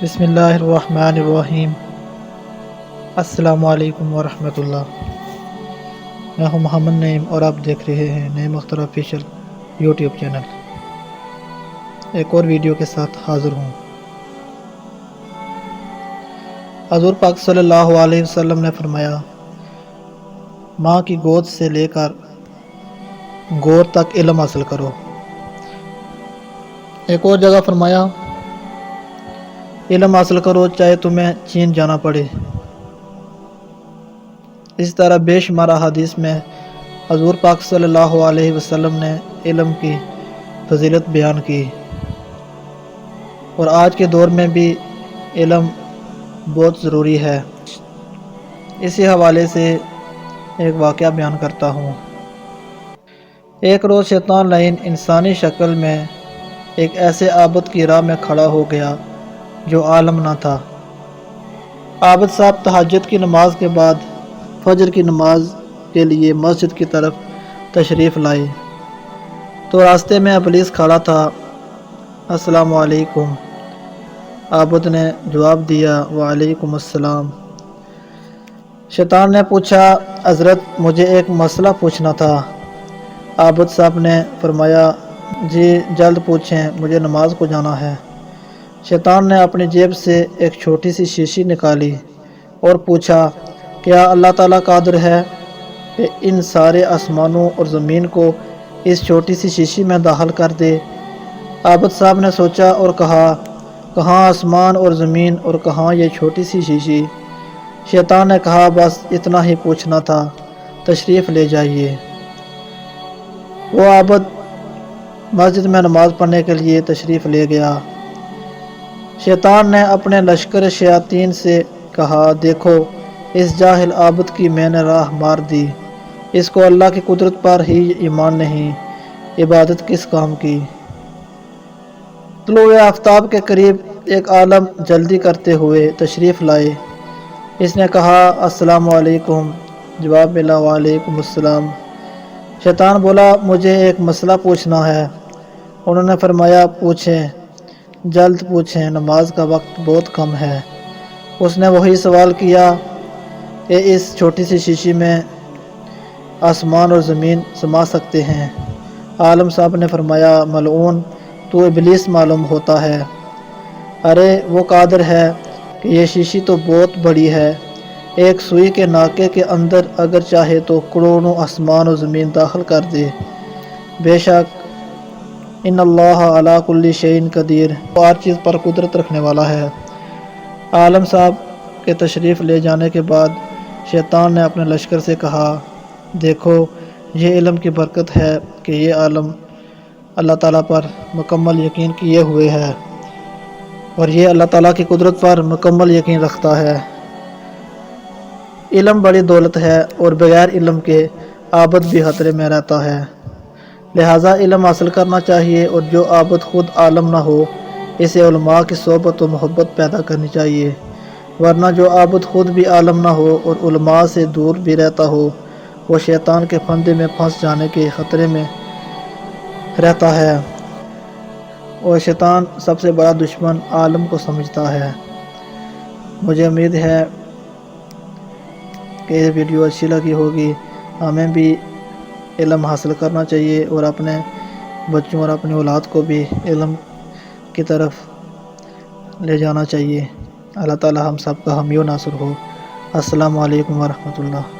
بسم اللہ الرحمن الرحیم۔ السلام علیکم ورحمۃ اللہ۔ میں ہوں محمد نعیم اور آپ دیکھ رہے ہیں نعیم اختر آفیشیل یوٹیوب چینل۔ ایک اور ویڈیو کے ساتھ حاضر ہوں۔ حضور پاک صلی اللہ علیہ وسلم نے فرمایا، ماں کی گود سے لے کر گور تک علم حاصل کرو۔ ایک اور جگہ فرمایا، علم حاصل کرو چاہے تمہیں چین جانا پڑے۔ اس طرح بے شمار احادیث میں حضور پاک صلی اللہ علیہ وسلم نے علم کی فضیلت بیان کی، اور آج کے دور میں بھی علم بہت ضروری ہے۔ اسی حوالے سے ایک واقعہ بیان کرتا ہوں۔ ایک روز شیطان لعین انسانی شکل میں ایک ایسے عابد کی راہ میں کھڑا ہو گیا جو عالم نہ تھا۔ عابد صاحب تہجد کی نماز کے بعد فجر کی نماز کے لیے مسجد کی طرف تشریف لائے تو راستے میں ابلیس کھڑا تھا۔ السلام علیکم، عابد نے جواب دیا، وعلیکم السلام۔ شیطان نے پوچھا، حضرت مجھے ایک مسئلہ پوچھنا تھا۔ عابد صاحب نے فرمایا، جی جلد پوچھیں، مجھے نماز کو جانا ہے۔ شیطان نے اپنی جیب سے ایک چھوٹی سی شیشی نکالی اور پوچھا، کیا اللہ تعالیٰ قادر ہے کہ ان سارے آسمانوں اور زمین کو اس چھوٹی سی شیشی میں داخل کر دے؟ عابد صاحب نے سوچا اور کہا، کہاں آسمان اور زمین اور کہاں یہ چھوٹی سی شیشی؟ شیطان نے کہا، بس اتنا ہی پوچھنا تھا، تشریف لے جائیے۔ وہ عابد مسجد میں نماز پڑھنے کے لیے تشریف لے گیا۔ شیطان نے اپنے لشکر شیاطین سے کہا، دیکھو اس جاہل عابد کی میں نے راہ مار دی، اس کو اللہ کی قدرت پر ہی ایمان نہیں، عبادت کس کام کی؟ طلوع آفتاب کے قریب ایک عالم جلدی کرتے ہوئے تشریف لائے۔ اس نے کہا، السلام علیکم، جواب ملا، وعلیکم السلام۔ شیطان بولا، مجھے ایک مسئلہ پوچھنا ہے۔ انہوں نے فرمایا، پوچھیں، جلد پوچھیں، نماز کا وقت بہت کم ہے۔ اس نے وہی سوال کیا کہ اس چھوٹی سی شیشی میں آسمان اور زمین سما سکتے ہیں؟ عالم صاحب نے فرمایا، ملعون تو ابلیس معلوم ہوتا ہے۔ ارے وہ قادر ہے کہ یہ شیشی تو بہت بڑی ہے، ایک سوئی کے ناکے کے اندر اگر چاہے تو کروڑوں آسمان و زمین داخل کر دے۔ بے شک ان اللہ علی کل شیء قدیر، وہ ہر چیز پر قدرت رکھنے والا ہے۔ عالم صاحب کے تشریف لے جانے کے بعد شیطان نے اپنے لشکر سے کہا، دیکھو یہ علم کی برکت ہے کہ یہ عالم اللہ تعالیٰ پر مکمل یقین کیے ہوئے ہے، اور یہ اللہ تعالیٰ کی قدرت پر مکمل یقین رکھتا ہے۔ علم بڑی دولت ہے اور بغیر علم کے عابد بھی خطرے میں رہتا ہے، لہٰذا علم حاصل کرنا چاہیے، اور جو عابد خود عالم نہ ہو اسے علماء کی صحبت و محبت پیدا کرنی چاہیے، ورنہ جو عابد خود بھی عالم نہ ہو اور علماء سے دور بھی رہتا ہو وہ شیطان کے پھندے میں پھنس جانے کے خطرے میں رہتا ہے، اور شیطان سب سے بڑا دشمن عالم کو سمجھتا ہے۔ مجھے امید ہے کہ یہ ویڈیو اچھی لگی ہوگی۔ ہمیں بھی علم حاصل کرنا چاہیے اور اپنے بچوں اور اپنی اولاد کو بھی علم کی طرف لے جانا چاہیے۔ اللہ تعالی ہم سب کا حامی و ناصر ہو۔ السلام علیکم ورحمۃ اللہ۔